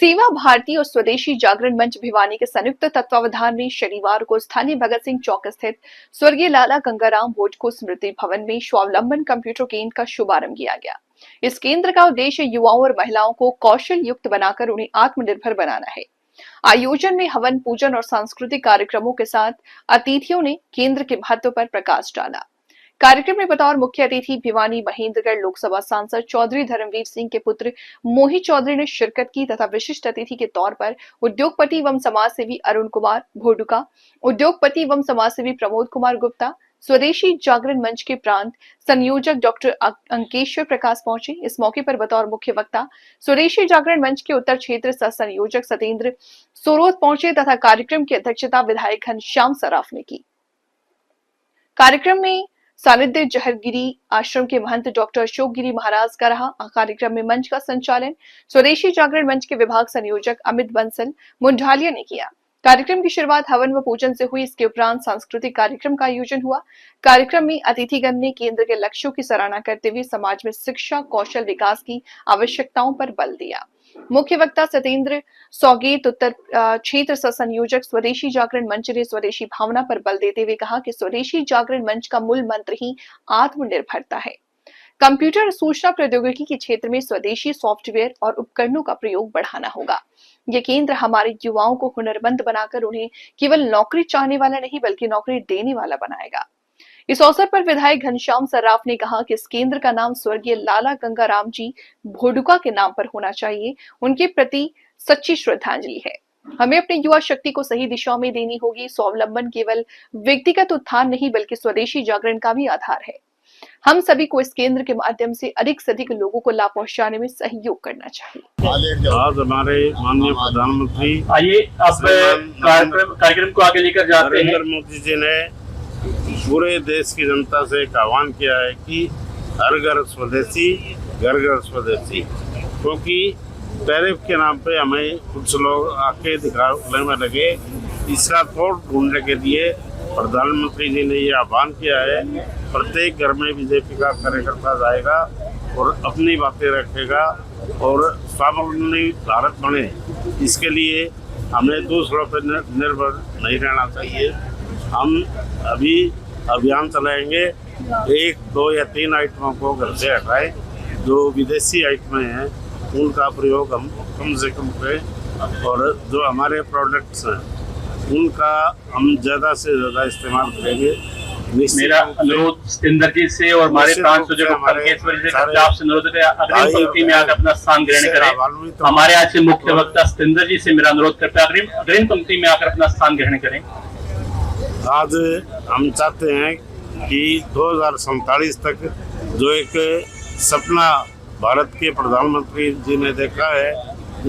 सेवा भारती और स्वदेशी जागरण मंच भिवानी के संयुक्त तत्वावधान में शनिवार को स्थानीय भगत सिंह चौक स्थित स्वर्गीय लाला गंगाराम भोजको स्मृति भवन में स्वावलंबन कंप्यूटर केंद्र का शुभारंभ किया गया। इस केंद्र का उद्देश्य युवाओं और महिलाओं को कौशल युक्त बनाकर उन्हें आत्मनिर्भर बनाना है। आयोजन में हवन पूजन और सांस्कृतिक कार्यक्रमों के साथ अतिथियों ने केंद्र के महत्व पर प्रकाश डाला। कार्यक्रम में बतौर मुख्य अतिथि भिवानी महेंद्रगढ़ लोकसभा सांसद चौधरी धर्मवीर सिंह के पुत्र मोहित चौधरी ने शिरकत की तथा विशिष्ट अतिथि के तौर पर उद्योगपति एवं समाजसेवी अरुण कुमार भोडुका, उद्योगपति एवं समाजसेवी प्रमोद कुमार गुप्ता, स्वदेशी जागरण मंच के प्रांत संयोजक डॉक्टर अंकेश्वर प्रकाश पहुंचे। इस मौके पर बतौर मुख्य वक्ता स्वदेशी जागरण मंच के उत्तर क्षेत्र सह संयोजक सतेंद्र सोरोत पहुंचे तथा कार्यक्रम की अध्यक्षता विधायक घनश्याम सराफ ने की। कार्यक्रम में सानिध्य जहरगिरी आश्रम के महंत डॉक्टर अशोक गिरी महाराज का रहा। कार्यक्रम में मंच का संचालन स्वदेशी जागरण मंच के विभाग संयोजक अमित बंसल मुंडालिया ने किया। कार्यक्रम की शुरुआत हवन व पूजन से हुई। इसके उपरांत सांस्कृतिक कार्यक्रम का आयोजन हुआ। कार्यक्रम में अतिथिगण ने केंद्र के लक्ष्यों की सराहना करते हुए समाज में शिक्षा कौशल विकास की आवश्यकताओं पर बल दिया। मुख्य वक्ता सतेंद्र सौगेत उत्तर क्षेत्र सह संयोजक स्वदेशी जागरण मंच ने स्वदेशी भावना पर बल देते हुए कहा कि स्वदेशी जागरण मंच का मूल मंत्र ही आत्मनिर्भरता है। कंप्यूटर और सूचना प्रौद्योगिकी के क्षेत्र में स्वदेशी सॉफ्टवेयर और उपकरणों का प्रयोग बढ़ाना होगा। यह केंद्र हमारे युवाओं को हुनरमंद बनाकर उन्हें केवल नौकरी चाहने वाला नहीं बल्कि नौकरी देने वाला बनाएगा। इस अवसर पर विधायक घनश्याम सराफ ने कहा कि इस केंद्र का नाम स्वर्गीय लाला गंगाराम जी भोडुका के नाम पर होना चाहिए। उनके प्रति सच्ची श्रद्धांजलि है। हमें अपनी युवा शक्ति को सही दिशा में देनी होगी। स्वावलंबन केवल व्यक्तिगत उत्थान नहीं बल्कि स्वदेशी जागरण का भी आधार है। हम सभी को इस केंद्र के माध्यम से अधिक लोगों को लाभ पहुंचाने में सहयोग करना चाहिए। आज हमारे माननीय प्रधानमंत्री आइए अब कार्यक्रम को आगे लेकर जाते हैं। नरेंद्र मोदी जी ने पूरे देश की जनता से एक आह्वान किया है कि हर घर स्वदेशी घर घर स्वदेशी, क्योंकि टैरिफ के नाम पे हमें कुछ लोग आके दिखाने में लगे। इसका तोड़ ढूंढने के लिए प्रधानमंत्री जी ने ये आह्वान किया है। प्रत्येक घर में बीजेपी का कार्यकर्ता जाएगा और अपनी बातें रखेगा और स्वावलंबी भारत बने, इसके लिए हमें दूसरों पर निर्भर नहीं रहना चाहिए। हम अभी अभियान चलाएंगे, 1, 2 या 3 आइटमों को घर से हटाएं। जो विदेशी आइटमें हैं उनका प्रयोग हम कम से कम करें और जो हमारे प्रोडक्ट्स हैं उनका हम ज़्यादा से ज़्यादा इस्तेमाल करेंगे। मेरा अनुरोध सतेंद्र जी से और हमारे प्रांत से आपसे अनुरोध है अग्रिम पंक्ति में आकर अपना स्थान ग्रहण करें। हमारे आज के मुख्य वक्ता सतेंद्र जी से मेरा अनुरोध करते हैं अग्रिम पंक्ति में आकर अपना स्थान ग्रहण करें। आज हम चाहते हैं कि 2047 तक जो एक सपना भारत के प्रधानमंत्री जी ने देखा है,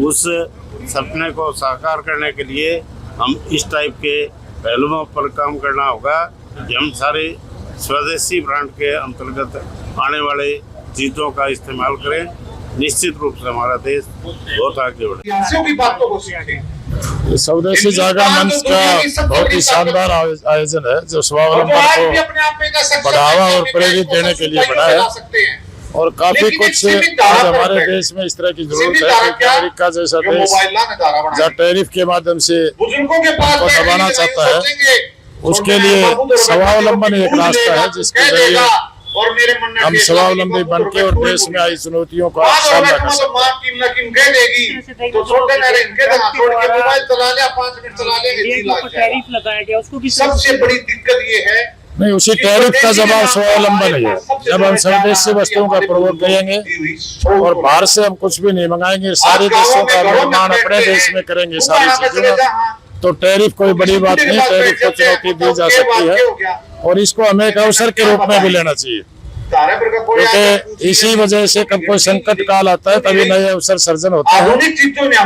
उस सपने को साकार करने के लिए हम इस टाइप के पहलुओं पर काम करना होगा कि हम सारे स्वदेशी ब्रांड के अंतर्गत आने वाले चीज़ों का इस्तेमाल करें। निश्चित रूप से हमारा देश बहुत आगे बढ़े। स्वदेशी जागरण मंच का बहुत ही शानदार आयोजन है जो स्वावलंबन को बढ़ावा और प्रेरित देने के लिए बना है और काफी कुछ आज हमारे देश में इस तरह की जरूरत है, क्योंकि अमेरिका जैसा देश जहाँ टैरिफ के माध्यम से उनको दबाना चाहता है, उसके लिए स्वावलंबन एक रास्ता है जिसके जरिए हम स्वावलंबी बनके और देश में आई चुनौतियों का सामना कर सकते। सबसे बड़ी दिक्कत ये है नहीं, उसी टैरिफ का जवाब स्वावलंबन है। जब हम स्वदेशी वस्तुओं का प्रयोग करेंगे और बाहर से हम कुछ भी नहीं मंगाएंगे, सारे देशों का निर्माण अपने देश में करेंगे सारी चीजों, तो टैरिफ कोई बड़ी बात नहीं। टैरिफ को चुनौती दी जा सकती है और इसको हमें एक अवसर के रूप में भी लेना चाहिए, क्योंकि इसी वजह से कब कोई संकट काल आता है तभी नए अवसर सर्जन होता है।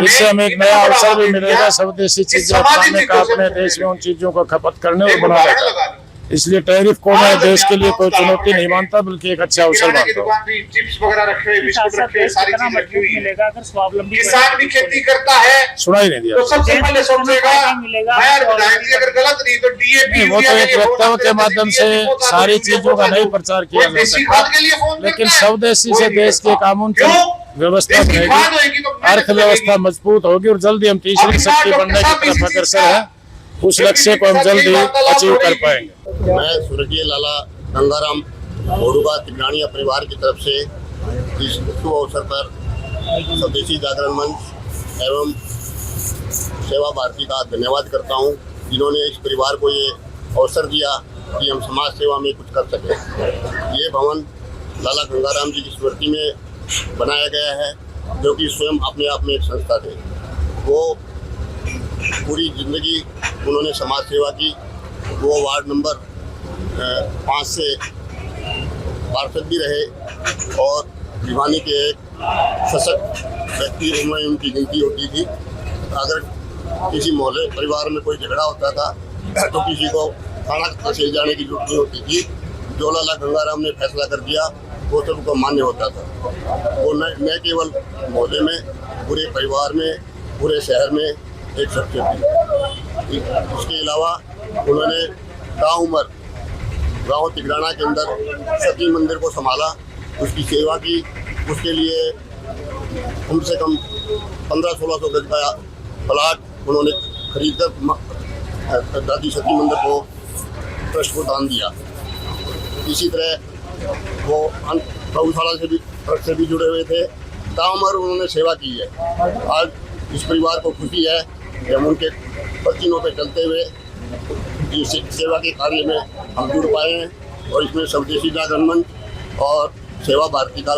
इससे हमें एक नया अवसर भी मिलेगा स्वदेशी चीजें अपनाने का, अपने देश में उन चीजों को खपत करने और बनाने का। इसलिए टैरिफ को मैं देश के लिए कोई चुनौती नहीं मानता बल्कि एक अच्छा अवसर मानता हूँ। चिप्स वगैरह रखे हुए, बिस्कुट रखे, सारी चीज रखी हुई है। किसान भी खेती करता है, सुना ही नहीं दिया तो सबसे पहले सोचेगा अगर गलत नहीं तो डीएपी। वो तो एक वक्तव्य के माध्यम से सारी चीजों का नहीं प्रचार किया जा सकता, लेकिन स्वदेशी से देश के कानून व्यवस्था बनेगी, अर्थव्यवस्था मजबूत होगी और जल्दी हम तीसरी शक्ति बनने की तरफ अग्रसर है। उस लक्ष्य को हम जल्दी अचीव कर पाएंगे। मैं स्वर्गीय लाला गंगाराम भोडुका तिगड़ानिया परिवार की तरफ से इस शुभ अवसर पर स्वदेशी जागरण मंच एवं सेवा भारती का धन्यवाद करता हूं, जिन्होंने इस परिवार को ये अवसर दिया कि हम समाज सेवा में कुछ कर सकें। ये भवन लाला गंगाराम जी की स्मृति में बनाया गया है, जो कि स्वयं अपने आप में एक संस्था थे। वो पूरी जिंदगी उन्होंने समाज सेवा की। वो वार्ड नंबर 5 से पार्षद भी रहे और भिवानी के एक सशक्त व्यक्ति में उनकी गिनती होती थी। अगर किसी मोहल्ले परिवार में कोई झगड़ा होता था तो किसी को थाना तहसील जाने की जरूरत नहीं होती थी। जो लाला गंगाराम ने फैसला कर दिया वो सबको मान्य होता था। वो न केवल मोहल्ले में, पूरे परिवार में, पूरे शहर में एक शख्सियत थी। इसके अलावा उन्होंने ताउम्र गाँव तिगड़ाना के अंदर सती मंदिर को संभाला, उसकी सेवा की। उसके लिए कम से कम 1500-1600 गज का प्लाट उन्होंने खरीद कर दादी सती मंदिर को ट्रस्ट को दान दिया। इसी तरह वो गौशाला से भी ट्रस्ट से भी जुड़े हुए थे। ताउम्र उन्होंने सेवा की है। आज इस परिवार को खुशी है कि हम उनके पसीनों पे चलते हुए इस सेवा के कार्य में हम जुड़ पाए हैं और इसमें स्वदेशी जागरण मंच और सेवा भारती का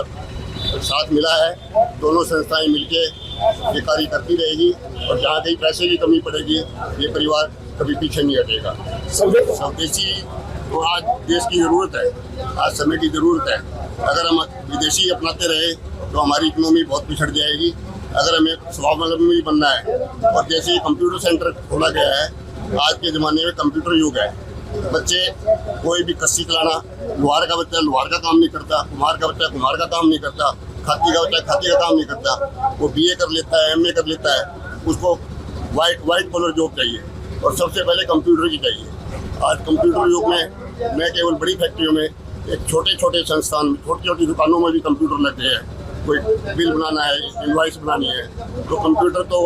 साथ मिला है। दोनों संस्थाएं मिलके ये कार्य करती रहेगी और जहाँ कहीं पैसे की कमी पड़ेगी ये परिवार कभी पीछे नहीं हटेगा। स्वदेशी तो आज देश की ज़रूरत है, आज समय की ज़रूरत है। अगर हम विदेशी अपनाते रहे तो हमारी इकोनॉमी बहुत पिछड़ जाएगी। अगर हमें स्वावलंबी बनना है और जैसे कंप्यूटर सेंटर खोला गया है, आज के ज़माने में कंप्यूटर युग है। बच्चे कोई भी कस्सी चलाना, लोहार का बच्चा लोहार का काम नहीं करता, कुम्हार का बच्चा कुम्हार का काम नहीं करता, खाती का बच्चा खाती का काम नहीं करता। वो BA कर लेता है, MA कर लेता है, उसको वाइट कॉलर जॉब चाहिए और सबसे पहले कंप्यूटर की चाहिए। आज कंप्यूटर युग में न केवल बड़ी फैक्ट्रियों में, एक छोटे छोटे संस्थान में, छोटी छोटी दुकानों में भी कंप्यूटर लग गए हैं। कोई बिल बनाना है, इनवॉइस बनानी है, तो कंप्यूटर तो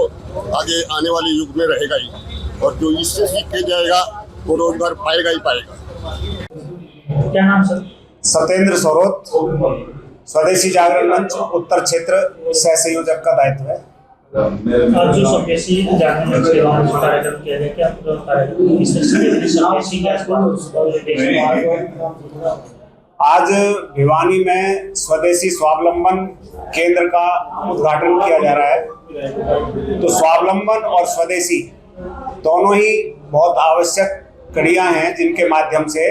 आगे आने वाले युग में रहेगा ही और जो इससे सीख के जाएगा वो रोजगार पाएगा ही पाएगा। क्या नाम सर? सत्येंद्र सौरोत, स्वदेशी जागरण मंच उत्तर क्षेत्र सह संयोजक का दायित्व है। आज जो स्वदेशी जागरण मंच के द्वारा जो कार्यक्रम किया गया, क्या कार्यक्रम स्वदेशी आज भिवानी में स्वदेशी स्वावलंबन केंद्र का उद्घाटन किया जा रहा है। तो स्वावलंबन और स्वदेशी दोनों ही बहुत आवश्यक कड़ियां हैं जिनके माध्यम से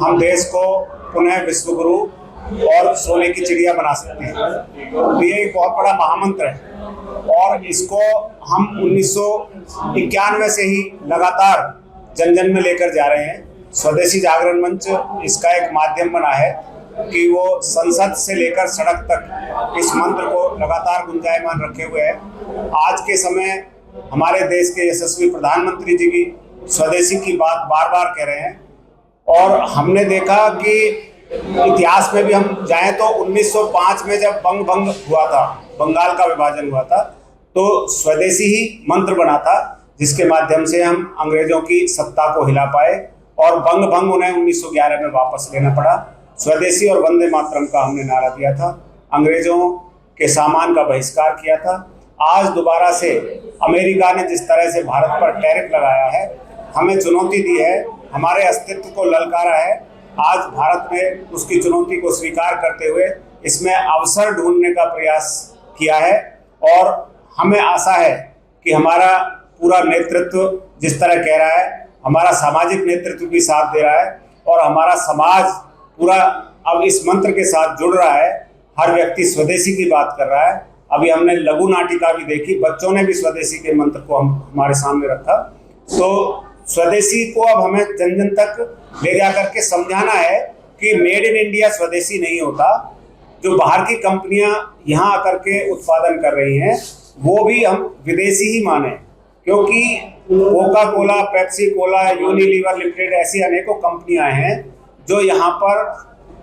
हम देश को पुनः विश्वगुरु और सोने की चिड़िया बना सकते हैं। तो ये एक बहुत बड़ा महामंत्र है और इसको हम 1991 से ही लगातार जन जन में लेकर जा रहे हैं। स्वदेशी जागरण मंच इसका एक माध्यम बना है कि वो संसद से लेकर सड़क तक इस मंत्र को लगातार गुंजायमान रखे हुए है। आज के समय हमारे देश के यशस्वी प्रधानमंत्री जी भी स्वदेशी की बात बार बार कह रहे हैं और हमने देखा कि इतिहास में भी हम जाएं तो 1905 में जब बंग भंग हुआ था, बंगाल का विभाजन हुआ था, तो स्वदेशी ही मंत्र बना था जिसके माध्यम से हम अंग्रेजों की सत्ता को हिला पाए और बंग भंग उन्हें 1911 में वापस लेना पड़ा। स्वदेशी और वंदे मातरम का हमने नारा दिया था, अंग्रेजों के सामान का बहिष्कार किया था। आज दोबारा से अमेरिका ने जिस तरह से भारत पर टैरिफ लगाया है, हमें चुनौती दी है, हमारे अस्तित्व को ललकारा है। आज भारत ने उसकी चुनौती को स्वीकार करते हुए इसमें अवसर ढूंढने का प्रयास किया है और हमें आशा है कि हमारा पूरा नेतृत्व जिस तरह कह रहा है, हमारा सामाजिक नेतृत्व भी साथ दे रहा है और हमारा समाज पूरा अब इस मंत्र के साथ जुड़ रहा है। हर व्यक्ति स्वदेशी की बात कर रहा है। अभी हमने लघु नाटिका भी देखी, बच्चों ने भी स्वदेशी के मंत्र को हमारे सामने रखा। तो स्वदेशी को अब हमें जन जन तक ले जा करके समझाना है कि मेड इन इंडिया स्वदेशी नहीं होता। जो बाहर की कंपनियां यहाँ आकर के उत्पादन कर रही हैं वो भी हम विदेशी ही माने, क्योंकि Coca Cola, Pepsi Cola, Unilever limited ऐसी अनेकों कंपनियां हैं जो यहाँ पर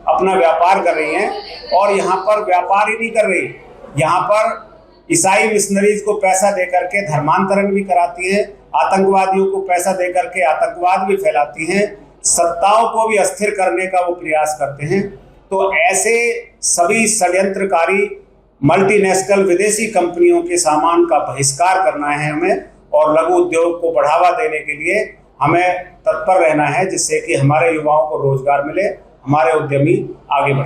अपना व्यापार कर रही हैं और यहाँ पर व्यापार ही नहीं कर रही, यहाँ पर ईसाई मिशनरीज को पैसा देकर के धर्मांतरण भी कराती है, आतंकवादियों को पैसा देकर के आतंकवाद भी फैलाती हैं, सत्ताओं को भी अस्थिर करने का वो प्रयास करते हैं। तो ऐसे सभी षड्यंत्रकारी मल्टीनेशनल विदेशी कंपनियों के सामान का बहिष्कार करना है हमें, और लघु उद्योग को बढ़ावा देने के लिए हमें तत्पर रहना है, जिससे कि हमारे युवाओं को रोजगार मिले, हमारे उद्यमी आगे बढ़े।